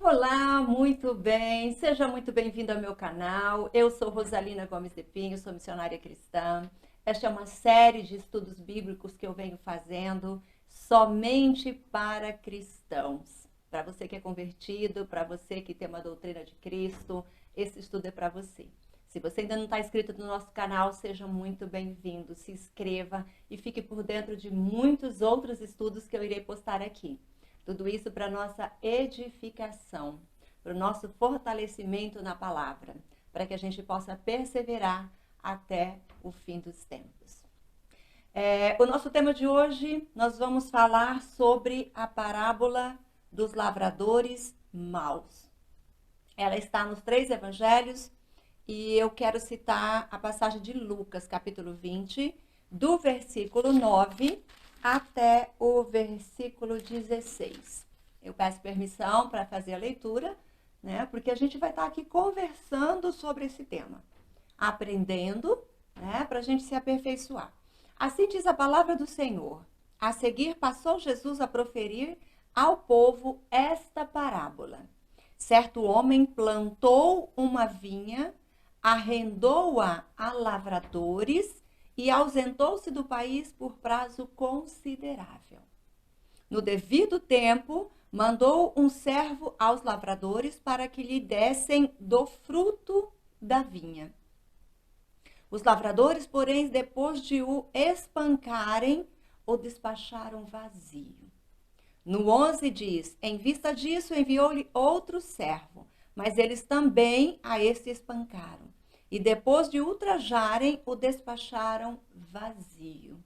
Olá, muito bem. Seja muito bem-vindo ao meu canal. Eu sou Rosalina Gomes de Pinho, sou missionária cristã. Esta é uma série de estudos bíblicos que eu venho fazendo somente para cristãos. Para você que é convertido, para você que tem uma doutrina de Cristo, esse estudo é para você. Se você ainda não está inscrito no nosso canal, seja muito bem-vindo. Se inscreva e fique por dentro de muitos outros estudos que eu irei postar aqui. Tudo isso para nossa edificação, para o nosso fortalecimento na palavra, para que a gente possa perseverar até o fim dos tempos. O nosso tema de hoje, nós vamos falar sobre a parábola dos lavradores maus. Ela está nos 3 evangelhos e eu quero citar a passagem de Lucas, capítulo 20, do versículo 9 até o versículo 16. Eu peço permissão para fazer a leitura, né? Porque a gente vai estar aqui conversando sobre esse tema, aprendendo, né? Para a gente se aperfeiçoar. Assim diz a palavra do Senhor. A seguir passou Jesus a proferir ao povo esta parábola. Certo homem plantou uma vinha, arrendou-a a lavradores e ausentou-se do país por prazo considerável. No devido tempo, mandou um servo aos lavradores para que lhe dessem do fruto da vinha. Os lavradores, porém, depois de o espancarem, o despacharam vazio. No 11 diz, em vista disso, enviou-lhe outro servo, mas eles também a este espancaram. E depois de ultrajarem, o despacharam vazio.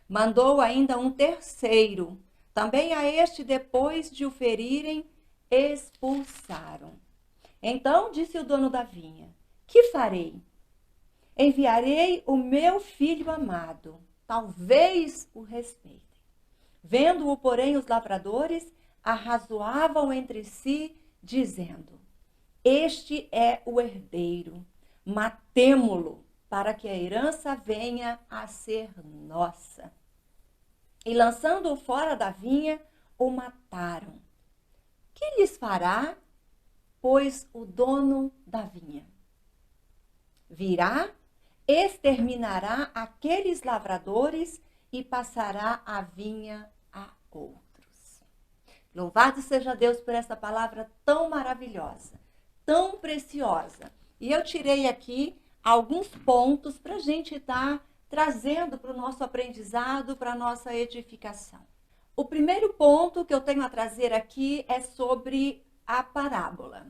Mandou ainda um terceiro. Também a este, depois de o ferirem, expulsaram. Então disse o dono da vinha, que farei? Enviarei o meu filho amado, talvez o respeitem. Vendo-o, porém, os lavradores arrazoavam entre si, dizendo, este é o herdeiro. Matemo-lo, para que a herança venha a ser nossa. E lançando-o fora da vinha, o mataram. Que lhes fará, pois, o dono da vinha? Virá, exterminará aqueles lavradores e passará a vinha a outros. Louvado seja Deus por essa palavra tão maravilhosa, tão preciosa. E eu tirei aqui alguns pontos para a gente estar trazendo para o nosso aprendizado, para a nossa edificação. O primeiro ponto que eu tenho a trazer aqui é sobre a parábola.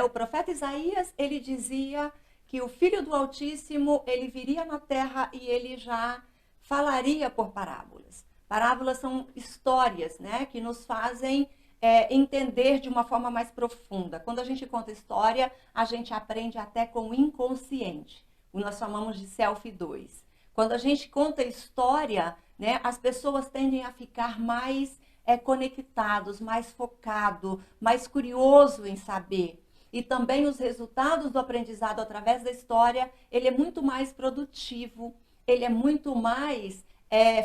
O profeta Isaías, ele dizia que o Filho do Altíssimo, ele viria na terra e ele já falaria por parábolas. Parábolas são histórias, né, que nos fazem entender de uma forma mais profunda. Quando a gente conta história, a gente aprende até com o inconsciente. O nós chamamos de self 2. Quando a gente conta história, né, as pessoas tendem a ficar mais conectados, mais focado, mais curioso em saber. E também os resultados do aprendizado através da história, ele é muito mais produtivo, ele é muito mais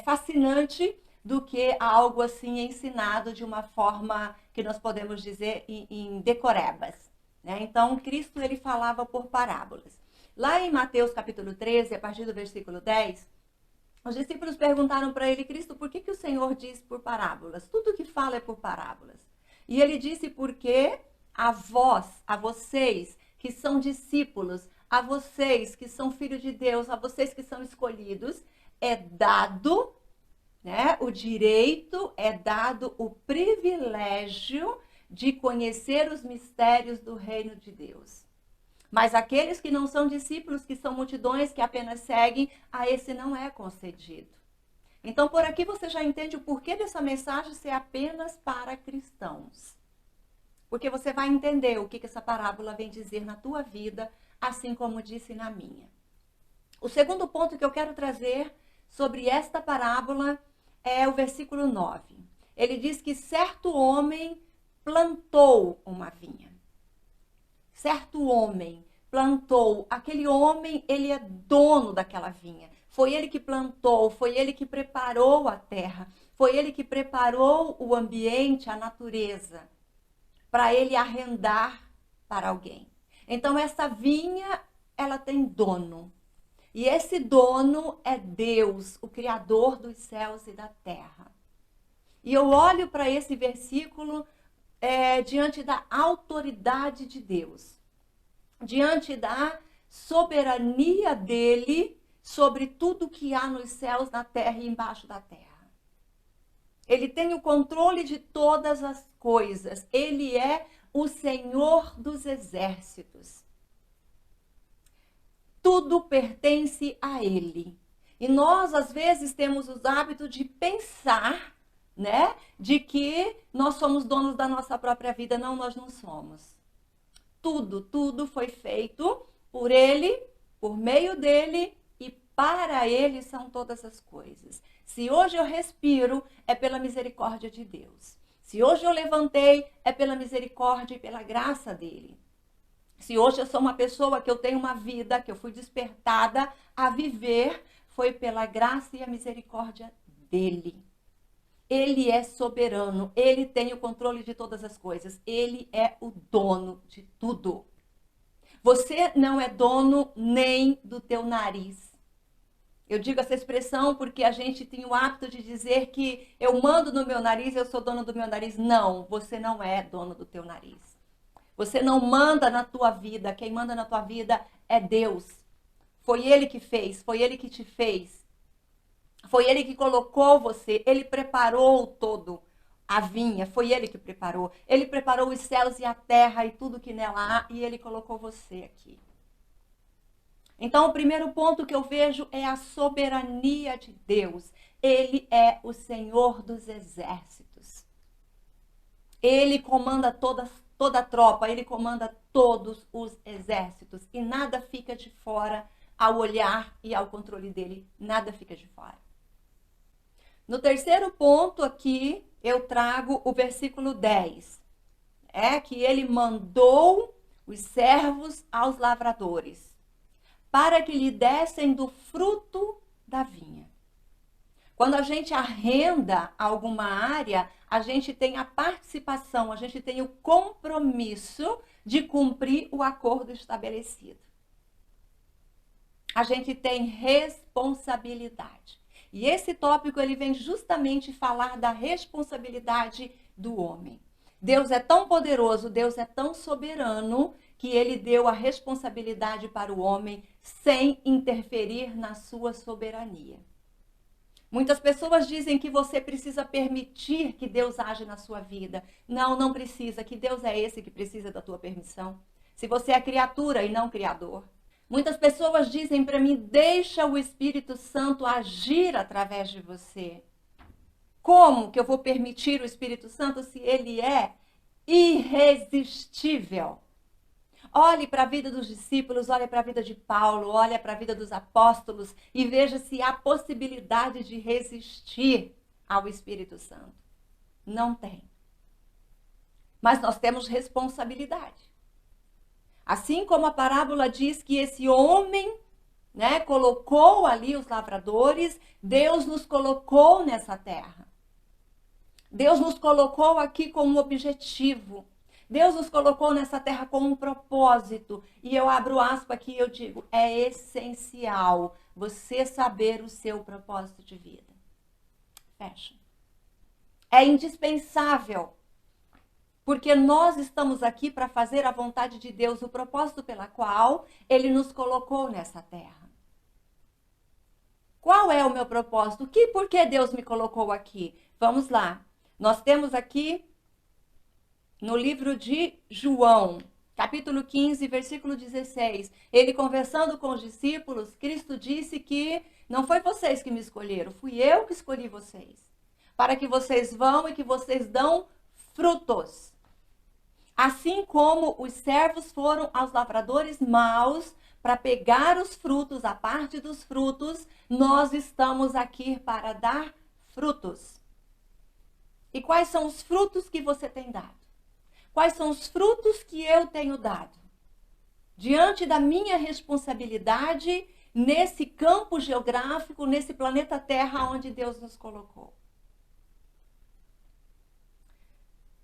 fascinante do que algo assim ensinado de uma forma que nós podemos dizer em decorebas, né? Então, Cristo, ele falava por parábolas. Lá em Mateus capítulo 13, a partir do versículo 10, os discípulos perguntaram para ele, Cristo, por que o Senhor diz por parábolas? Tudo que fala é por parábolas. E ele disse, porque a vós, a vocês que são discípulos, a vocês que são filhos de Deus, a vocês que são escolhidos, é dado, né, o direito, é dado o privilégio de conhecer os mistérios do reino de Deus. Mas aqueles que não são discípulos, que são multidões que apenas seguem, a esse não é concedido. Então, por aqui você já entende o porquê dessa mensagem ser apenas para cristãos. Porque você vai entender o que essa parábola vem dizer na tua vida, assim como disse na minha. O segundo ponto que eu quero trazer sobre esta parábola é o versículo 9. Ele diz que certo homem plantou uma vinha. Certo homem plantou. Aquele homem, ele é dono daquela vinha. Foi ele que plantou, foi ele que preparou a terra, foi ele que preparou o ambiente, a natureza. para ele arrendar para alguém. Então essa vinha, ela tem dono. E esse dono é Deus, o Criador dos céus e da terra. E eu olho para esse versículo diante da autoridade de Deus, diante da soberania dele sobre tudo que há nos céus, na terra e embaixo da terra. Ele tem o controle de todas as coisas. Ele é o Senhor dos exércitos. Tudo pertence a ele. E nós, às vezes, temos o hábito de pensar, né, de que nós somos donos da nossa própria vida. Não, nós não somos. Tudo foi feito por ele, por meio dele e para ele são todas as coisas. Se hoje eu respiro, é pela misericórdia de Deus. Se hoje eu levantei, é pela misericórdia e pela graça dele. Se hoje eu sou uma pessoa que eu tenho uma vida, que eu fui despertada a viver, foi pela graça e a misericórdia dele. Ele é soberano, ele tem o controle de todas as coisas, ele é o dono de tudo. Você não é dono nem do teu nariz. Eu digo essa expressão porque a gente tem o hábito de dizer que eu mando no meu nariz, eu sou dono do meu nariz. Não, você não é dono do teu nariz. Você não manda na tua vida, quem manda na tua vida é Deus. Foi ele que fez, foi ele que te fez. Foi ele que colocou você, ele preparou todo a vinha, foi ele que preparou. Ele preparou os céus e a terra e tudo que nela há e ele colocou você aqui. Então, o primeiro ponto que eu vejo é a soberania de Deus. Ele é o Senhor dos exércitos. Ele comanda toda a tropa, ele comanda todos os exércitos. E nada fica de fora ao olhar e ao controle dele. Nada fica de fora. No terceiro ponto aqui, eu trago o versículo 10. É que ele mandou os servos aos lavradores para que lhe dessem do fruto da vinha. Quando a gente arrenda alguma área, a gente tem a participação, a gente tem o compromisso de cumprir o acordo estabelecido. A gente tem responsabilidade. E esse tópico ele vem justamente falar da responsabilidade do homem. Deus é tão poderoso, Deus é tão soberano, que ele deu a responsabilidade para o homem sem interferir na sua soberania. Muitas pessoas dizem que você precisa permitir que Deus age na sua vida. Não, não precisa, que Deus é esse que precisa da tua permissão. Se você é criatura e não criador. Muitas pessoas dizem para mim, deixa o Espírito Santo agir através de você. Como que eu vou permitir o Espírito Santo se ele é irresistível? Olhe para a vida dos discípulos, olhe para a vida de Paulo, olhe para a vida dos apóstolos e veja se há possibilidade de resistir ao Espírito Santo. Não tem. Mas nós temos responsabilidade. Assim como a parábola diz que esse homem, né, colocou ali os lavradores, Deus nos colocou nessa terra. Deus nos colocou aqui com um objetivo. Deus nos colocou nessa terra com um propósito. E eu abro aspas aqui e eu digo, é essencial você saber o seu propósito de vida. Fecha. É indispensável. Porque nós estamos aqui para fazer a vontade de Deus, o propósito pela qual ele nos colocou nessa terra. Qual é o meu propósito? Por que Deus me colocou aqui? Vamos lá. Nós temos aqui no livro de João, capítulo 15, versículo 16. Ele conversando com os discípulos, Cristo disse que não foi vocês que me escolheram, fui eu que escolhi vocês. Para que vocês vão e que vocês dão frutos. Assim como os servos foram aos lavradores maus para pegar os frutos, a parte dos frutos, nós estamos aqui para dar frutos. E quais são os frutos que você tem dado? Quais são os frutos que eu tenho dado? Diante da minha responsabilidade nesse campo geográfico, nesse planeta Terra onde Deus nos colocou.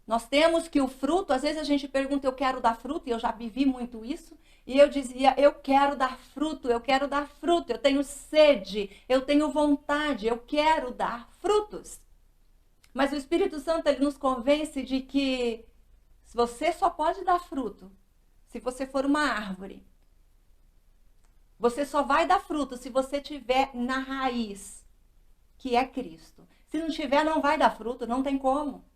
Nós temos que o fruto, às vezes a gente pergunta, eu quero dar fruto, e eu já vivi muito isso, e eu dizia, eu quero dar fruto, eu quero dar fruto, eu tenho sede, eu tenho vontade, eu quero dar frutos. Mas o Espírito Santo, ele nos convence de que você só pode dar fruto se você for uma árvore. Você só vai dar fruto se você tiver na raiz, que é Cristo. Se não tiver, não vai dar fruto, não tem como.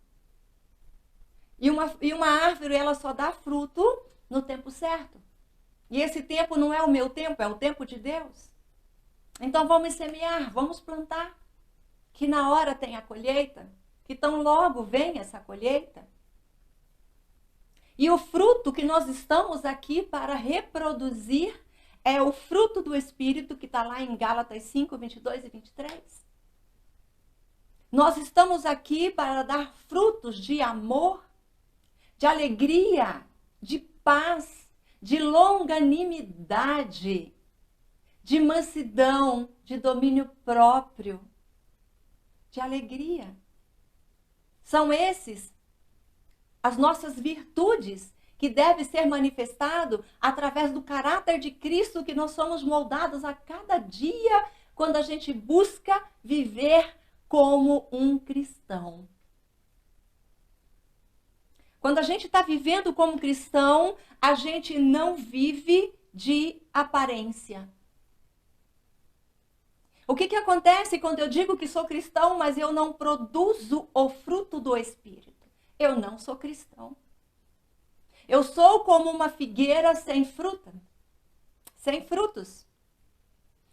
E uma árvore, ela só dá fruto no tempo certo. E esse tempo não é o meu tempo, é o tempo de Deus. Então vamos semear, vamos plantar. Que na hora tem a colheita, que tão logo vem essa colheita. E o fruto que nós estamos aqui para reproduzir é o fruto do Espírito, que está lá em Gálatas 5, 22 e 23. Nós estamos aqui para dar frutos de amor, de alegria, de paz, de longanimidade, de mansidão, de domínio próprio, de alegria. São esses as nossas virtudes que devem ser manifestado através do caráter de Cristo que nós somos moldados a cada dia quando a gente busca viver como um cristão. Quando a gente está vivendo como cristão, a gente não vive de aparência. O que acontece quando eu digo que sou cristão, mas eu não produzo o fruto do Espírito? Eu não sou cristão. Eu sou como uma figueira sem fruta, sem frutos.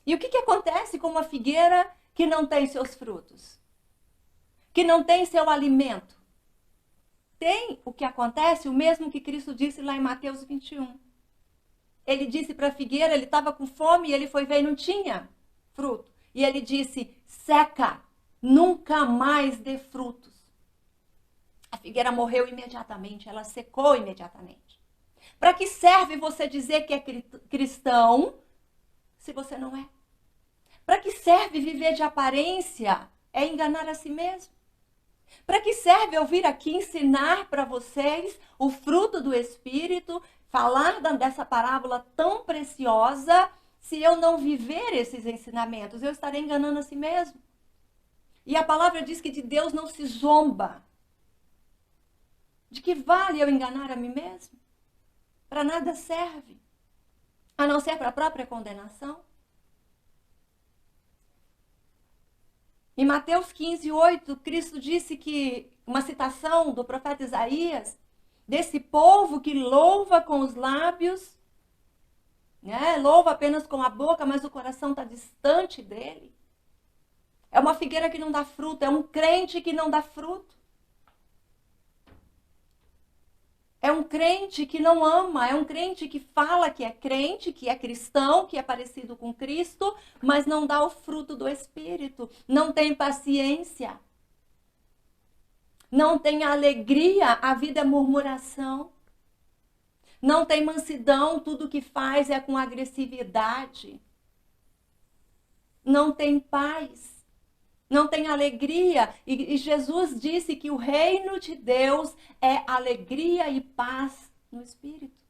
E o que acontece com uma figueira que não tem seus frutos? Que não tem seu alimento? Tem o que acontece, o mesmo que Cristo disse lá em Mateus 21. Ele disse para a figueira, ele estava com fome e ele foi ver e não tinha fruto. E ele disse, seca, nunca mais dê frutos. A figueira morreu imediatamente, ela secou imediatamente. Para que serve você dizer que é cristão se você não é? Para que serve viver de aparência? É enganar a si mesmo. Para que serve eu vir aqui ensinar para vocês o fruto do Espírito, falar dessa parábola tão preciosa, se eu não viver esses ensinamentos? Eu estarei enganando a si mesmo. E a palavra diz que de Deus não se zomba. De que vale eu enganar a mim mesmo? Para nada serve, a não ser para a própria condenação. Em Mateus 15, 8, Cristo disse que, uma citação do profeta Isaías, desse povo que louva com os lábios, né? Louva apenas com a boca, mas o coração está distante dele. É uma figueira que não dá fruto, é um crente que não dá fruto. É um crente que não ama, é um crente que fala que é crente, que é cristão, que é parecido com Cristo, mas não dá o fruto do Espírito, não tem paciência, não tem alegria, a vida é murmuração, não tem mansidão, tudo que faz é com agressividade, não tem paz. Não tem alegria. E Jesus disse que o reino de Deus é alegria e paz no Espírito.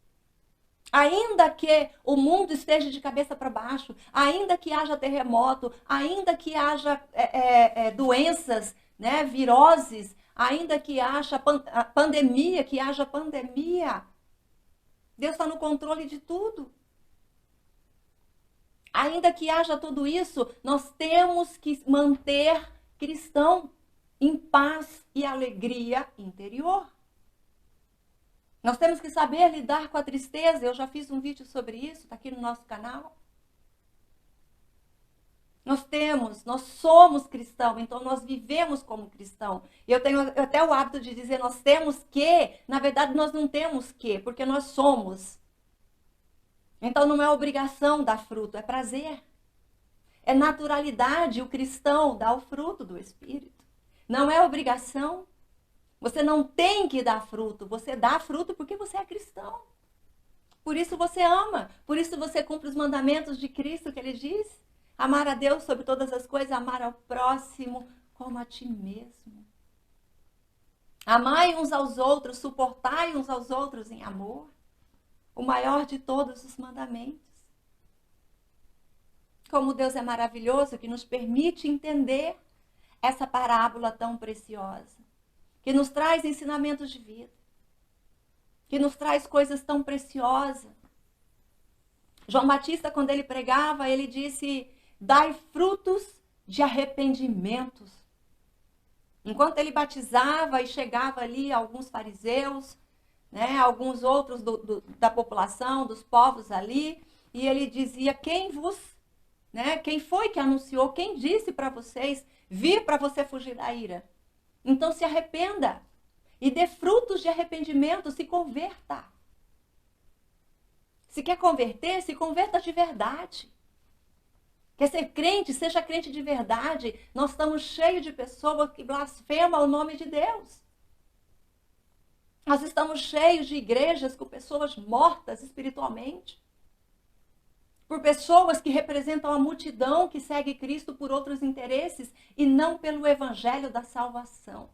Ainda que o mundo esteja de cabeça para baixo, ainda que haja terremoto, ainda que haja doenças, né, viroses, ainda que haja pandemia, Deus está no controle de tudo. Ainda que haja tudo isso, nós temos que manter cristão em paz e alegria interior. Nós temos que saber lidar com a tristeza. Eu já fiz um vídeo sobre isso, está aqui no nosso canal. Nós somos cristãos, então nós vivemos como cristão. Eu tenho até o hábito de dizer nós temos que, na verdade nós não temos que, porque nós somos. Então não é obrigação dar fruto, é prazer. É naturalidade o cristão dar o fruto do Espírito. Não é obrigação. Você não tem que dar fruto, você dá fruto porque você é cristão. Por isso você ama, por isso você cumpre os mandamentos de Cristo que ele diz. Amar a Deus sobre todas as coisas, amar ao próximo como a ti mesmo. Amai uns aos outros, suportai uns aos outros em amor. O maior de todos os mandamentos. Como Deus é maravilhoso, que nos permite entender essa parábola tão preciosa, que nos traz ensinamentos de vida, que nos traz coisas tão preciosas. João Batista, quando ele pregava, ele disse: dai frutos de arrependimentos. Enquanto ele batizava e chegava ali alguns fariseus, né, alguns outros da população, dos povos ali, e ele dizia: quem foi que anunciou, quem disse para vocês vir para você fugir da ira? Então se arrependa e dê frutos de arrependimento, se converta. Se quer converter, se converta de verdade. Quer ser crente, seja crente de verdade. Nós estamos cheios de pessoas que blasfemam o nome de Deus. Nós estamos cheios de igrejas com pessoas mortas espiritualmente. Por pessoas que representam a multidão que segue Cristo por outros interesses e não pelo evangelho da salvação.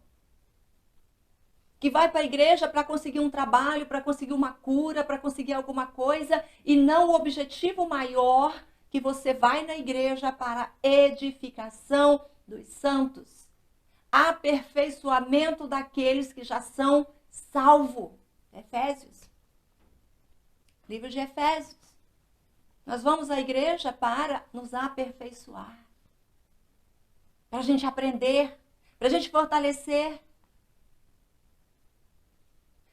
Que vai para a igreja para conseguir um trabalho, para conseguir uma cura, para conseguir alguma coisa, e não o objetivo maior, que você vai na igreja para a edificação dos santos. Aperfeiçoamento daqueles que já são salvos. Efésios. Livro de Efésios. Nós vamos à igreja para nos aperfeiçoar. Para a gente aprender, para a gente fortalecer,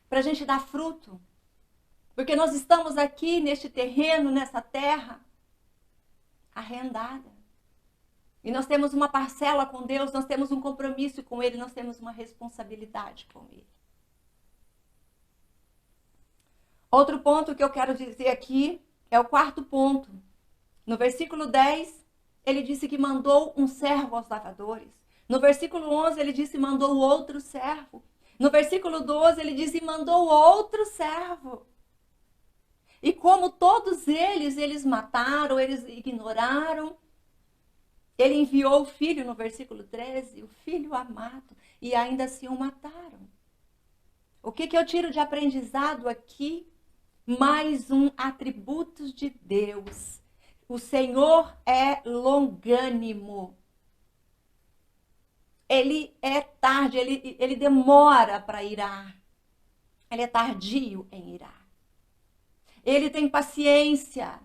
para a gente dar fruto. Porque nós estamos aqui neste terreno, nessa terra, arrendada. E nós temos uma parcela com Deus, nós temos um compromisso com Ele, nós temos uma responsabilidade com Ele. Outro ponto que eu quero dizer aqui é o quarto ponto. No versículo 10, ele disse que mandou um servo aos lavadores. No versículo 11, ele disse que mandou outro servo. No versículo 12, ele diz: e mandou outro servo. E como todos eles mataram, eles ignoraram, ele enviou o filho, no versículo 13, o filho amado, e ainda assim o mataram. O que eu tiro de aprendizado aqui? Mais um atributo de Deus. O Senhor é longânimo. Ele é tarde, ele demora para irar. Ele é tardio em irar. Ele tem paciência.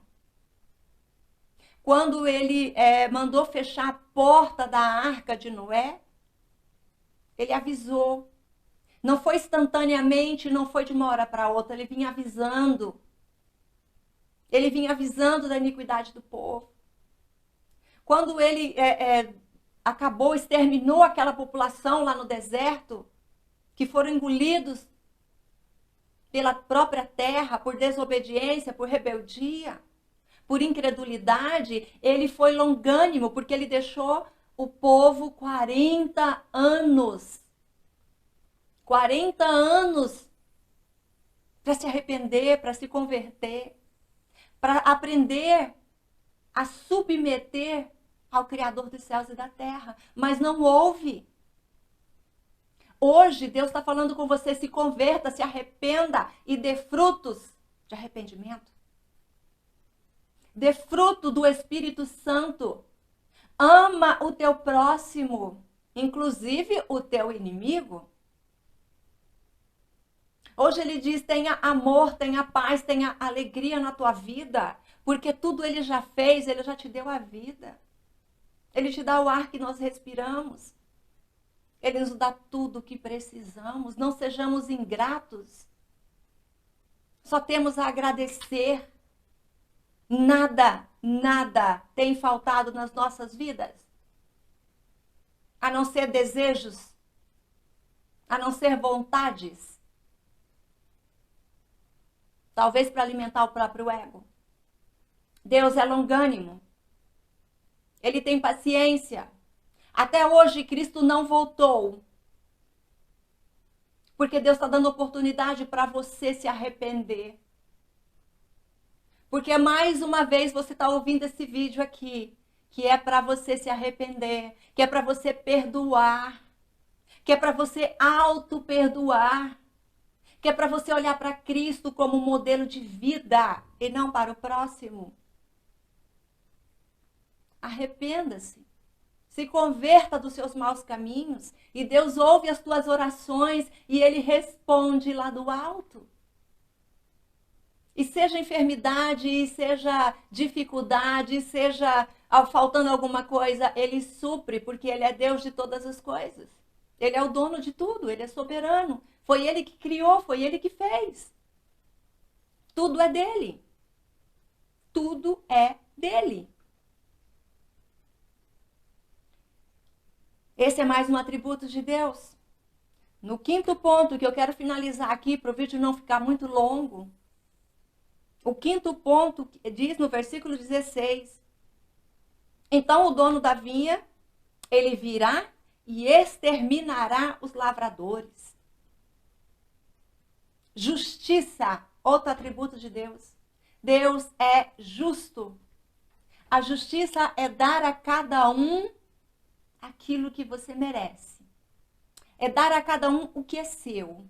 Quando ele mandou fechar a porta da arca de Noé, ele avisou. Não foi instantaneamente, não foi de uma hora para outra, ele vinha avisando. Ele vinha avisando da iniquidade do povo. Quando ele exterminou aquela população lá no deserto, que foram engolidos pela própria terra, por desobediência, por rebeldia, por incredulidade, ele foi longânimo, porque ele deixou o povo 40 anos. 40 anos para se arrepender, para se converter, para aprender a submeter ao Criador dos céus e da terra. Mas não houve. Hoje Deus está falando com você: se converta, se arrependa e dê frutos de arrependimento. Dê fruto do Espírito Santo. Ama o teu próximo, inclusive o teu inimigo. Hoje ele diz: tenha amor, tenha paz, tenha alegria na tua vida, porque tudo ele já fez, ele já te deu a vida. Ele te dá o ar que nós respiramos. Ele nos dá tudo o que precisamos. Não sejamos ingratos. Só temos a agradecer. Nada tem faltado nas nossas vidas, a não ser desejos, a não ser vontades. Talvez para alimentar o próprio ego. Deus é longânimo. Ele tem paciência. Até hoje Cristo não voltou. Porque Deus está dando oportunidade para você se arrepender. Porque mais uma vez você está ouvindo esse vídeo aqui, que é para você se arrepender, que é para você perdoar, que é para você auto-perdoar, que é para você olhar para Cristo como modelo de vida e não para o próximo. Arrependa-se. Se converta dos seus maus caminhos e Deus ouve as tuas orações e Ele responde lá do alto. E seja enfermidade, e seja dificuldade, e seja faltando alguma coisa, Ele supre, porque Ele é Deus de todas as coisas. Ele é o dono de tudo, Ele é soberano. Foi Ele que criou, foi Ele que fez. Tudo é dele. Tudo é dele. Esse é mais um atributo de Deus. No quinto ponto, que eu quero finalizar aqui, para o vídeo não ficar muito longo. O quinto ponto diz no versículo 16. Então o dono da vinha, ele virá e exterminará os lavradores. Justiça, outro atributo de Deus. Deus é justo. A justiça é dar a cada um aquilo que você merece. É dar a cada um o que é seu.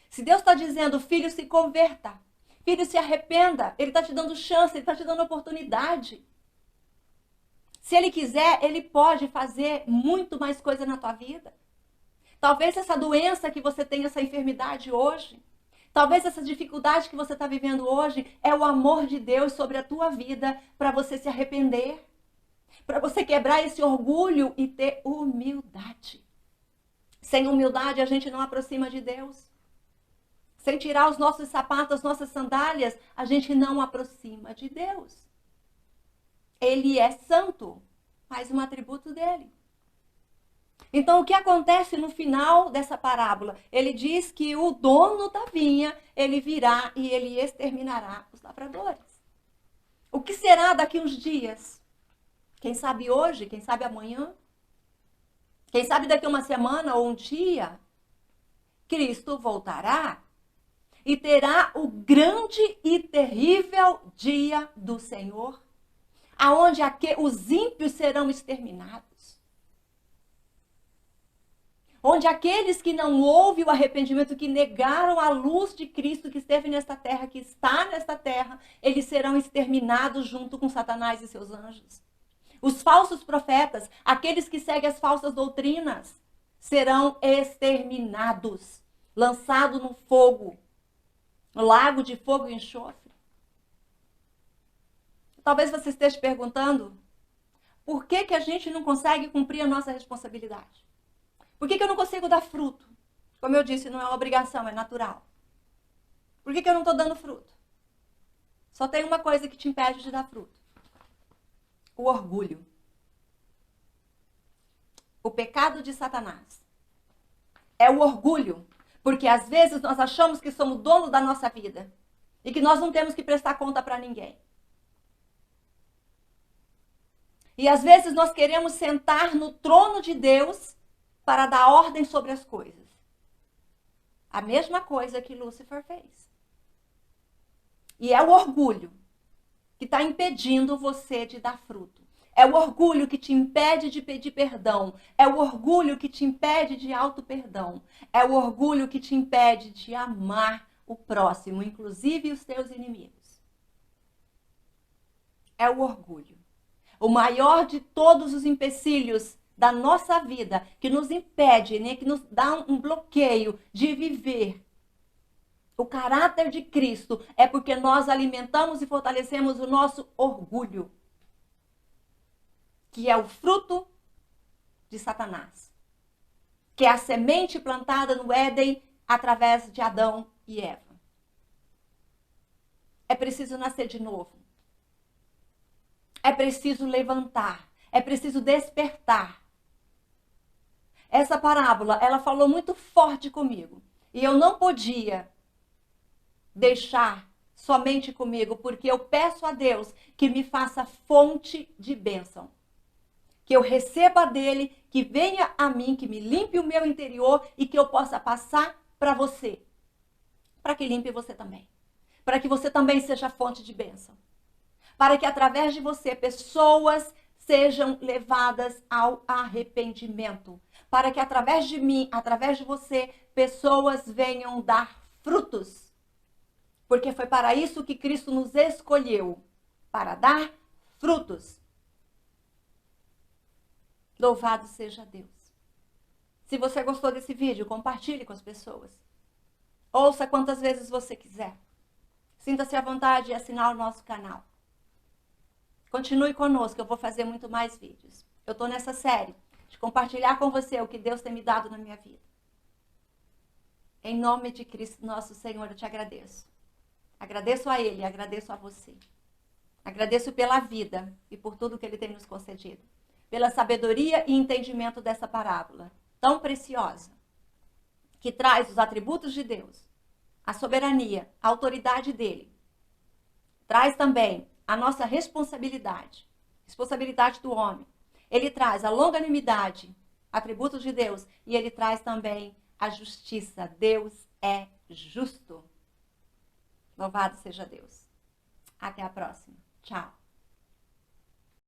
Se Deus está dizendo, filho, se converta, filho, se arrependa, Ele está te dando chance, Ele está te dando oportunidade. Se Ele quiser, Ele pode fazer muito mais coisa na tua vida. Talvez essa doença que você tem, essa enfermidade hoje, talvez essa dificuldade que você está vivendo hoje, é o amor de Deus sobre a tua vida para você se arrepender. Para você quebrar esse orgulho e ter humildade. Sem humildade, a gente não aproxima de Deus. Sem tirar os nossos sapatos, as nossas sandálias, a gente não aproxima de Deus. Ele é santo, mais um atributo dele. Então, o que acontece no final dessa parábola? Ele diz que o dono da vinha, ele virá e ele exterminará os lavradores. O que será daqui uns dias? Quem sabe hoje, quem sabe amanhã, quem sabe daqui uma semana ou um dia, Cristo voltará e terá o grande e terrível dia do Senhor, aonde os ímpios serão exterminados. Onde aqueles que não houve o arrependimento, que negaram a luz de Cristo que esteve nesta terra, que está nesta terra, eles serão exterminados junto com Satanás e seus anjos. Os falsos profetas, aqueles que seguem as falsas doutrinas, serão exterminados, lançados no fogo, no lago de fogo e enxofre. Talvez você esteja perguntando, por que que a gente não consegue cumprir a nossa responsabilidade? Por que que eu não consigo dar fruto? Como eu disse, não é uma obrigação, é natural. Por que que eu não estou dando fruto? Só tem uma coisa que te impede de dar fruto. O orgulho. O pecado de Satanás. É o orgulho. Porque às vezes nós achamos que somos dono da nossa vida. E que nós não temos que prestar conta para ninguém. E às vezes nós queremos sentar no trono de Deus para dar ordem sobre as coisas. A mesma coisa que Lúcifer fez. E é o orgulho que está impedindo você de dar fruto. É o orgulho que te impede de pedir perdão. É o orgulho que te impede de auto-perdão. É o orgulho que te impede de amar o próximo, inclusive os teus inimigos. É o orgulho. O maior de todos os empecilhos da nossa vida, que nos impede, né, que nos dá um bloqueio de viver o caráter de Cristo, é porque nós alimentamos e fortalecemos o nosso orgulho, que é o fruto de Satanás, que é a semente plantada no Éden através de Adão e Eva. É preciso nascer de novo. É preciso levantar. É preciso despertar. Essa parábola, ela falou muito forte comigo. E eu não podia deixar somente comigo, porque eu peço a Deus que me faça fonte de bênção. Que eu receba dele, que venha a mim, que me limpe o meu interior e que eu possa passar para você. Para que limpe você também. Para que você também seja fonte de bênção. Para que através de você pessoas sejam levadas ao arrependimento. para que através de mim, através de você, pessoas venham dar frutos. Porque foi para isso que Cristo nos escolheu, para dar frutos. Louvado seja Deus. Se você gostou desse vídeo, compartilhe com as pessoas. Ouça quantas vezes você quiser. Sinta-se à vontade de assinar o nosso canal. Continue conosco, eu vou fazer muito mais vídeos. Eu estou nessa série de compartilhar com você o que Deus tem me dado na minha vida. Em nome de Cristo, nosso Senhor, eu te agradeço. Agradeço a Ele, agradeço a você. Agradeço pela vida e por tudo que Ele tem nos concedido. Pela sabedoria e entendimento dessa parábola tão preciosa, que traz os atributos de Deus, a soberania, a autoridade dele. Traz também a nossa responsabilidade do homem. Ele traz a longanimidade, atributos de Deus, e ele traz também a justiça. Deus é justo. Louvado seja Deus. Até a próxima. Tchau.